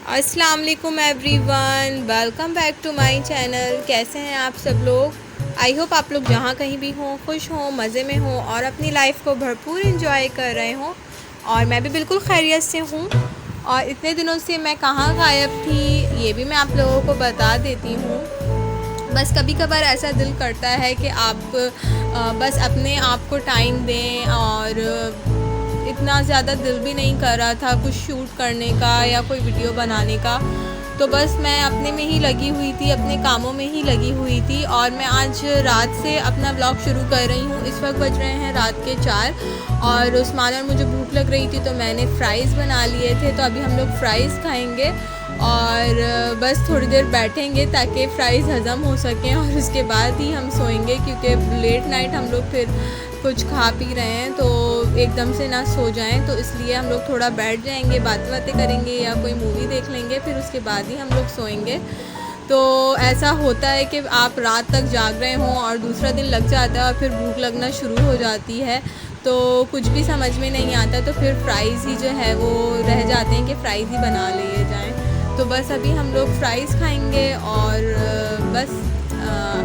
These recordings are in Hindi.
अस्सलाम वालेकुम everyone, welcome back to my channel. कैसे हैं आप सब लोग? आई होप आप लोग जहाँ कहीं भी हों खुश हों, मज़े में हों और अपनी लाइफ को भरपूर इंजॉय कर रहे हों। और मैं भी बिल्कुल खैरियत से हूँ। और इतने दिनों से मैं कहाँ गायब थी ये भी मैं आप लोगों को बता देती हूँ। बस कभी कभार ऐसा दिल करता है कि आप बस अपने आप को टाइम दें, और इतना ज़्यादा दिल भी नहीं कर रहा था कुछ शूट करने का या कोई वीडियो बनाने का। तो बस मैं अपने में ही लगी हुई थी, अपने कामों में ही लगी हुई थी। और मैं आज रात से अपना व्लॉग शुरू कर रही हूँ। इस वक्त बज रहे हैं रात के 4 और उस्मान और मुझे भूख लग रही थी तो मैंने फ़्राइज़ बना लिए थे। तो अभी हम लोग फ़्राइज़ खाएँगे और बस थोड़ी देर बैठेंगे ताकि फ़्राइज़ हज़म हो सकें और उसके बाद ही हम सोएंगे, क्योंकि लेट नाइट हम लोग फिर कुछ खा पी रहे हैं तो एकदम से ना सो जाएं। तो इसलिए हम लोग थोड़ा बैठ जाएंगे, बातें करेंगे या कोई मूवी देख लेंगे, फिर उसके बाद ही हम लोग सोएंगे। तो ऐसा होता है कि आप रात तक जाग रहे हों और दूसरा दिन लग जाता है और फिर भूख लगना शुरू हो जाती है, तो कुछ भी समझ में नहीं आता। तो फिर फ़्राइज़ ही जो है वो रह जाते हैं कि फ़्राइज़ ही बना लिए जाएँ। तो बस अभी हम लोग फ़्राइज़ खाएँगे और बस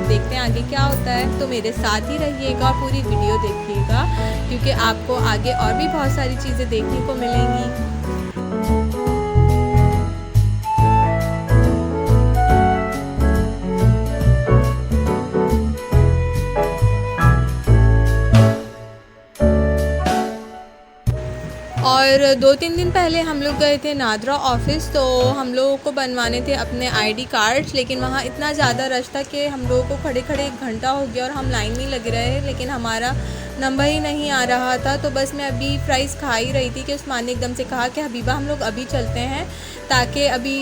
देखते हैं आगे क्या होता है। तो मेरे साथ ही रहिएगा, पूरी वीडियो देखिएगा, क्योंकि आपको आगे और भी बहुत सारी चीज़ें देखने को मिलेंगी। और 2-3 दिन पहले हम लोग गए थे नादरा ऑफ़िस, तो हम लोगों को बनवाने थे अपने आईडी कार्ड्स। लेकिन वहाँ इतना ज़्यादा रश था कि हम लोगों को खड़े खड़े 1 घंटा हो गया और हम लाइन में लग रहे हैं, लेकिन हमारा नंबर ही नहीं आ रहा था। तो बस मैं अभी फ़्राइज़ खा ही रही थी कि उस्मान ने एकदम से कहा कि हबीबा हम लोग अभी चलते हैं, ताकि अभी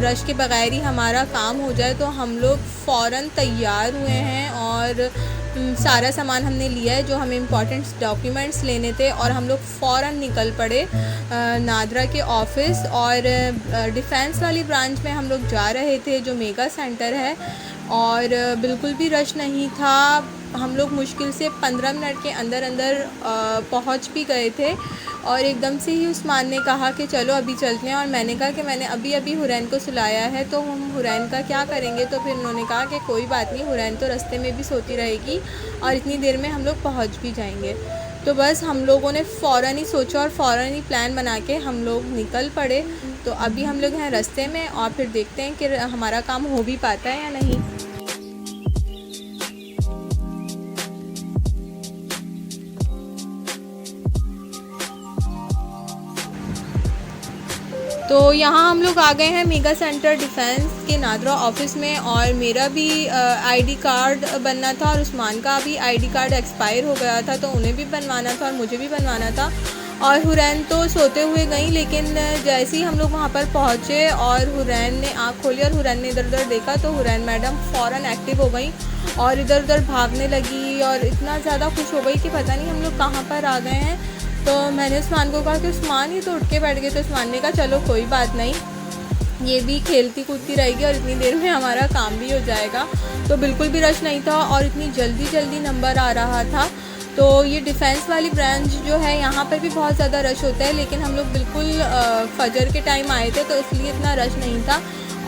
रश के बगैर ही हमारा काम हो जाए। तो हम लोग फ़ौरन तैयार हुए हैं और सारा सामान हमने लिया है जो हमें इम्पॉर्टेंट डॉक्यूमेंट्स लेने थे, और हम लोग फ़ौरन निकल पड़े नादरा के ऑफ़िस। और डिफेंस वाली ब्रांच में हम लोग जा रहे थे जो मेगा सेंटर है, और बिल्कुल भी रश नहीं था। हम लोग मुश्किल से 15 मिनट के अंदर अंदर पहुंच भी गए थे। और एकदम से ही उस्मान ने कहा कि चलो अभी चलते हैं, और मैंने कहा कि मैंने अभी अभी हुरैन को सुलाया है तो हम हुरैन का क्या करेंगे। तो फिर उन्होंने कहा कि कोई बात नहीं, हुरैन तो रास्ते में भी सोती रहेगी और इतनी देर में हम लोग पहुँच भी जाएंगे। तो बस हम लोगों ने फ़ौरन ही सोचा और फ़ौरन ही प्लान बना के हम लोग निकल पड़े। तो अभी हम लोग हैं रास्ते में और फिर देखते हैं कि हमारा काम हो भी पाता है या नहीं। तो यहाँ हम लोग आ गए हैं मेगा सेंटर डिफेंस के नादरा ऑफ़िस में, और मेरा भी आईडी कार्ड बनना था और उस्मान का भी आईडी कार्ड एक्सपायर हो गया था, तो उन्हें भी बनवाना था और मुझे भी बनवाना था। और हुरैन तो सोते हुए गई, लेकिन जैसे ही हम लोग वहाँ पर पहुँचे और हुरैन ने आँख खोली और हुरैन ने इधर उधर देखा, तो हुरैन मैडम फ़ौरन एक्टिव हो गई और इधर उधर भागने लगी और इतना ज़्यादा खुश हो गई कि पता नहीं हम लोग कहाँ पर आ गए हैं। तो मैंने उस्मान को कहा कि उस्मान ही तो उठ के बैठ गए। तो उस्मान ने कहा चलो कोई बात नहीं, ये भी खेलती कूदती रहेगी और इतनी देर में हमारा काम भी हो जाएगा। तो बिल्कुल भी रश नहीं था और इतनी जल्दी जल्दी नंबर आ रहा था। तो ये डिफेंस वाली ब्रांच जो है यहाँ पर भी बहुत ज़्यादा रश होता है, लेकिन हम लोग बिल्कुल फजर के टाइम आए थे तो इसलिए इतना रश नहीं था।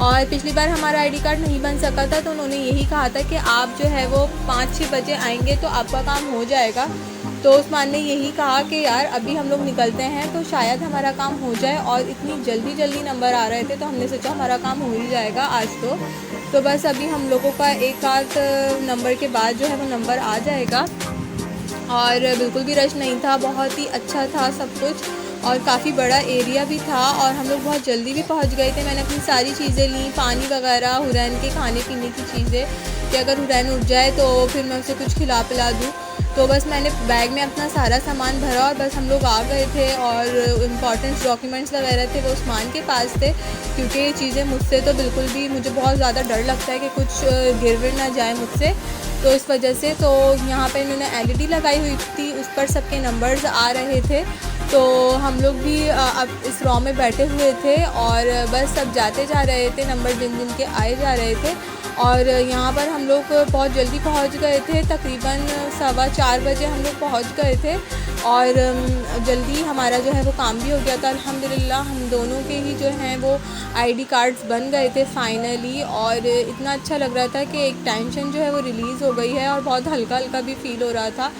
और पिछली बार हमारा आईडी कार्ड नहीं बन सका था, तो उन्होंने यही कहा था कि आप जो है वो 5-6 बजे आएंगे तो आपका काम हो जाएगा। तो उस्मान ने यही कहा कि यार अभी हम लोग निकलते हैं तो शायद हमारा काम हो जाए, और इतनी जल्दी जल्दी नंबर आ रहे थे तो हमने सोचा हमारा काम हो ही जाएगा आज तो बस अभी हम लोगों का एक आध नंबर के बाद जो है वो नंबर आ जाएगा। और बिल्कुल भी रश नहीं था, बहुत ही अच्छा था सब कुछ, और काफ़ी बड़ा एरिया भी था, और हम लोग बहुत जल्दी भी पहुंच गए थे। मैंने अपनी सारी चीज़ें ली, पानी वगैरह, हुरैन के खाने पीने की चीज़ें, कि अगर हुरैन उठ जाए तो फिर मैं उसे कुछ खिला पिला दूँ। तो बस मैंने बैग में अपना सारा सामान भरा और बस हम लोग आ गए थे। और इम्पॉर्टेंट डॉक्यूमेंट्स वगैरह थे वो उस्मान के पास थे, क्योंकि ये चीज़ें मुझसे तो बिल्कुल भी, मुझे बहुत ज़्यादा डर लगता है कि कुछ गिर विर ना जाए मुझसे, तो इस वजह से। तो यहाँ पे इन्होंने एलईडी लगाई हुई थी, उस पर सबके नंबर्स आ रहे थे। तो हम लोग भी अब इस रॉ में बैठे हुए थे और बस सब जाते जा रहे थे, नंबर दिन दिन के आए जा रहे थे। और यहाँ पर हम लोग बहुत जल्दी पहुँच गए थे, तकरीबन 4:15 बजे हम लोग पहुँच गए थे और जल्दी हमारा जो है वो काम भी हो गया था अल्हम्दुलिल्लाह। हम दोनों के ही जो हैं वो आईडी कार्ड्स बन गए थे फ़ाइनली, और इतना अच्छा लग रहा था कि एक टेंशन जो है वो रिलीज़ हो गई है और बहुत हल्का हल्का भी फ़ील हो रहा था।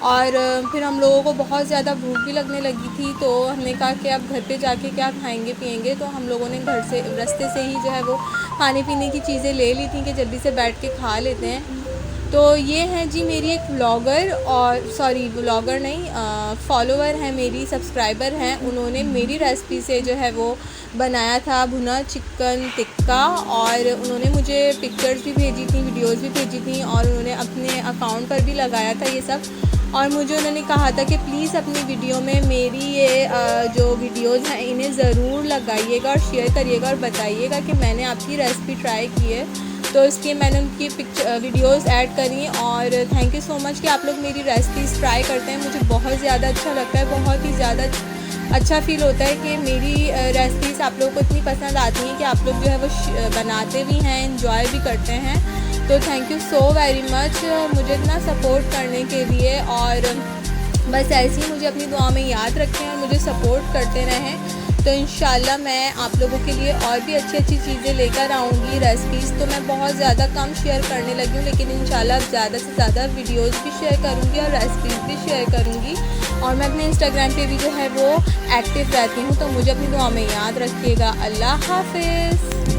और फिर हम लोगों को बहुत ज़्यादा भूख भी लगने लगी थी, तो हमने कहा कि अब घर पे जाके क्या खाएंगे पिएंगे, तो हम लोगों ने घर से रास्ते से ही जो है वो खाने पीने की चीज़ें ले ली थी कि जल्दी से बैठ के खा लेते हैं। तो ये हैं जी मेरी एक व्लॉगर, और सॉरी व्लॉगर नहीं, फॉलोवर हैं मेरी, सब्सक्राइबर हैं। उन्होंने मेरी रेसिपी से जो है वो बनाया था भुना चिकन टिक्का, और उन्होंने मुझे पिक्चर्स भी भेजी थी, वीडियोस भी भेजी थी, और उन्होंने अपने अकाउंट पर भी लगाया था ये सब। और मुझे उन्होंने कहा था कि प्लीज़ अपनी वीडियो में मेरी ये जो वीडियोस हैं इन्हें ज़रूर लगाइएगा और शेयर करिएगा और बताइएगा कि मैंने आपकी रेसिपी ट्राई की है। तो इसलिए मैंने उनकी वीडियोस ऐड करी, और थैंक यू सो मच कि आप लोग मेरी रेसिपीज़ ट्राई करते हैं। मुझे बहुत ज़्यादा अच्छा लगता है, बहुत ही ज़्यादा अच्छा फ़ील होता है कि मेरी रेसिपीज़ आप लोगों को इतनी पसंद आती हैं कि आप लोग जो है वो बनाते भी हैं, इंजॉय भी करते हैं। तो thank you so very much मुझे इतना सपोर्ट करने के लिए, और बस ऐसे ही मुझे अपनी दुआ में याद रखें और मुझे सपोर्ट करते रहें। तो इंशाल्लाह मैं आप लोगों के लिए और भी अच्छी अच्छी चीज़ें लेकर आऊँगी, रेसिपीज़ तो मैं बहुत ज़्यादा कम शेयर करने लगी हूँ, लेकिन इंशाल्लाह अब ज़्यादा से ज़्यादा वीडियोस भी शेयर करूँगी और रेसिपीज़ भी शेयर करूँगी। और मैं अपने इंस्टाग्राम पे भी जो है वो एक्टिव रहती हूँ, तो मुझे अपनी दुआ में याद रखिएगा। अल्लाह हाफ़िज़।